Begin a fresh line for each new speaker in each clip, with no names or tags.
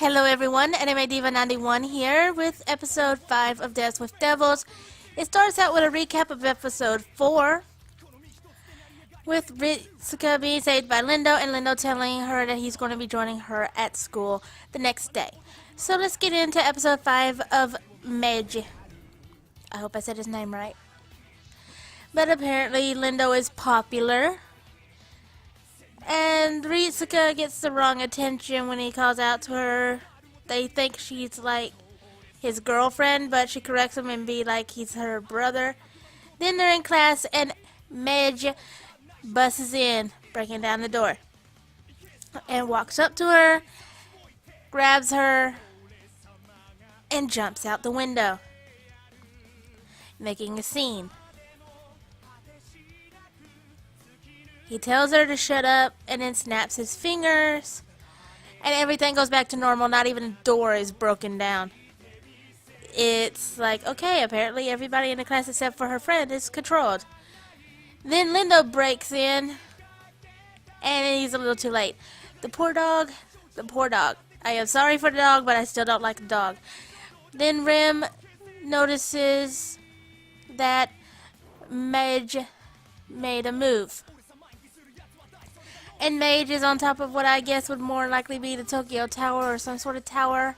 Hello everyone, Anime Diva 91 here with episode 5 of Deaths with Devils. It starts out with a recap of episode 4 with Ritsuka being saved by Lindo and Lindo telling her that he's going to be joining her at school the next day. So let's get into episode 5 of Meiji. I hope I said his name right. But apparently Lindo is popular. And Ritsuka gets the wrong attention when he calls out to her. They think she's like his girlfriend, but she corrects him and be like he's her brother. Then they're in class and Meiji busts in, breaking down the door. And walks up to her, grabs her, and jumps out the window, making a scene. He tells her to shut up and then snaps his fingers and everything goes back to normal. Not even a door is broken down. It's like, okay, apparently everybody in the class except for her friend is controlled. Then Lindo breaks in and he's a little too late. The poor dog. I am sorry for the dog, but I still don't like the dog. Then Rem notices that Meiji made a move. And Meiji is on top of what I guess would more likely be the Tokyo Tower or some sort of tower.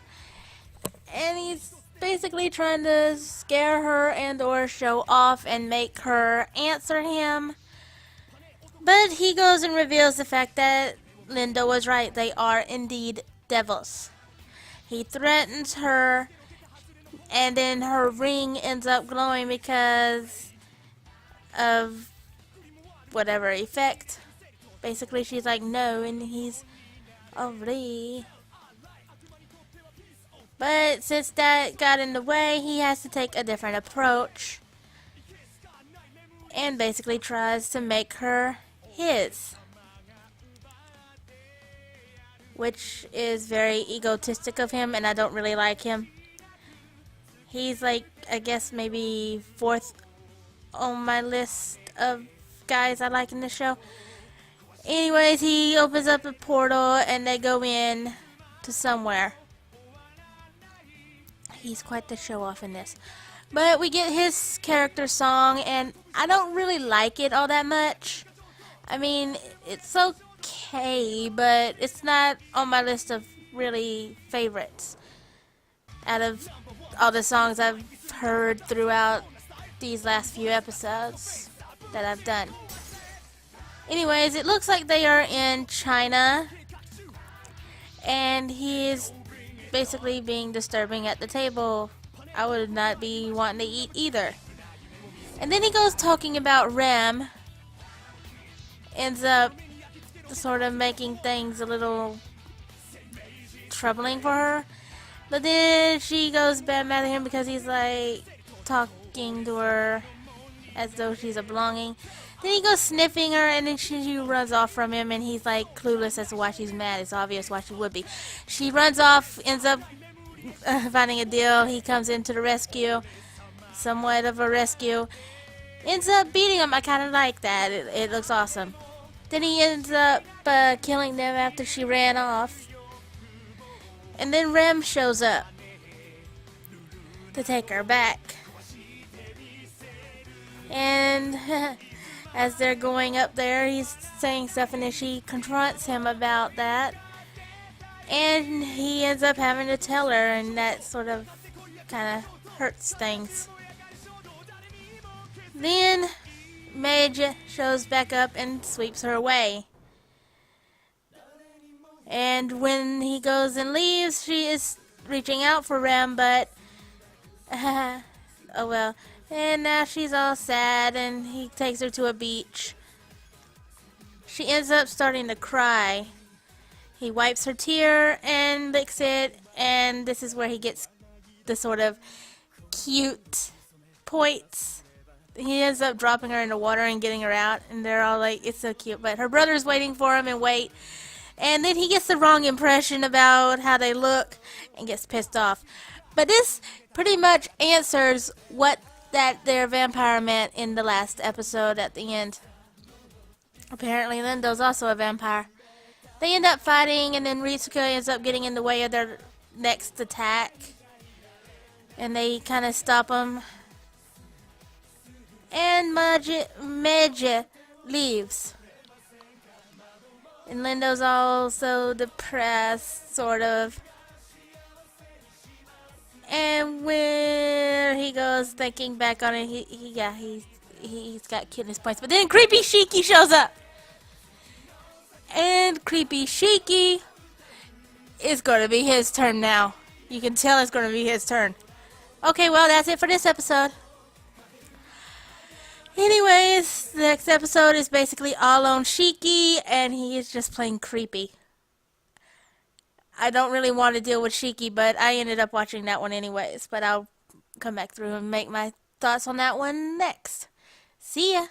And he's basically trying to scare her and or show off and make her answer him. But he goes and reveals the fact that Lindo was right. They are indeed devils. He threatens her and then her ring ends up glowing because of whatever effect. Basically, she's like, no, and he's already. But since that got in the way, he has to take a different approach. And basically tries to make her his. Which is very egotistic of him, and I don't really like him. He's like, I guess maybe 4th on my list of guys I like in the show. Anyways, he opens up a portal and they go in to somewhere. He's quite the show off in this. But we get his character song and I don't really like it all that much. I mean, it's okay, but it's not on my list of really favorites. Out of all the songs I've heard throughout these last few episodes that I've done. Anyways, it looks like they are in China, and he is basically being disturbing at the table. I would not be wanting to eat either. And then he goes talking about Rem, ends up sort of making things a little troubling for her. But then she goes bad mad at him because he's like talking to her as though she's a belonging. Then he goes sniffing her and then she runs off from him and he's like clueless as to why she's mad. It's obvious why she would be. She runs off, ends up finding a deal. He comes into the rescue, somewhat of a rescue. Ends up beating him. I kind of like that. It looks awesome. Then he ends up killing them after she ran off. And then Rem shows up to take her back. And as they're going up there, he's saying stuff and then she confronts him about that. And he ends up having to tell her and that sort of kind of hurts things. Then Meiji shows back up and sweeps her away. And when he goes and leaves, she is reaching out for Rem, but oh well. And now she's all sad and he takes her to a beach. She ends up starting to cry. He wipes her tear and licks it, and this is where he gets the sort of cute points. He ends up dropping her in the water and getting her out, and they're all like, it's so cute. But her brother's waiting for him and wait. And then he gets the wrong impression about how they look and gets pissed off. But this pretty much answers what that their vampire meant in the last episode at the end. Apparently Lindo's also a vampire. They end up fighting and then Ritsuka ends up getting in the way of their next attack, and they kind of stop him. And Medja leaves. And Lindo's also depressed, sort of. And where he goes, thinking back on it, he's got cuteness points. But then Creepy Shiki shows up. And Creepy Shiki is going to be his turn now. You can tell it's going to be his turn. Okay, well, that's it for this episode. Anyways, the next episode is basically all on Shiki, and he is just plain creepy. I don't really want to deal with Shiki, but I ended up watching that one anyways. But I'll come back through and make my thoughts on that one next. See ya!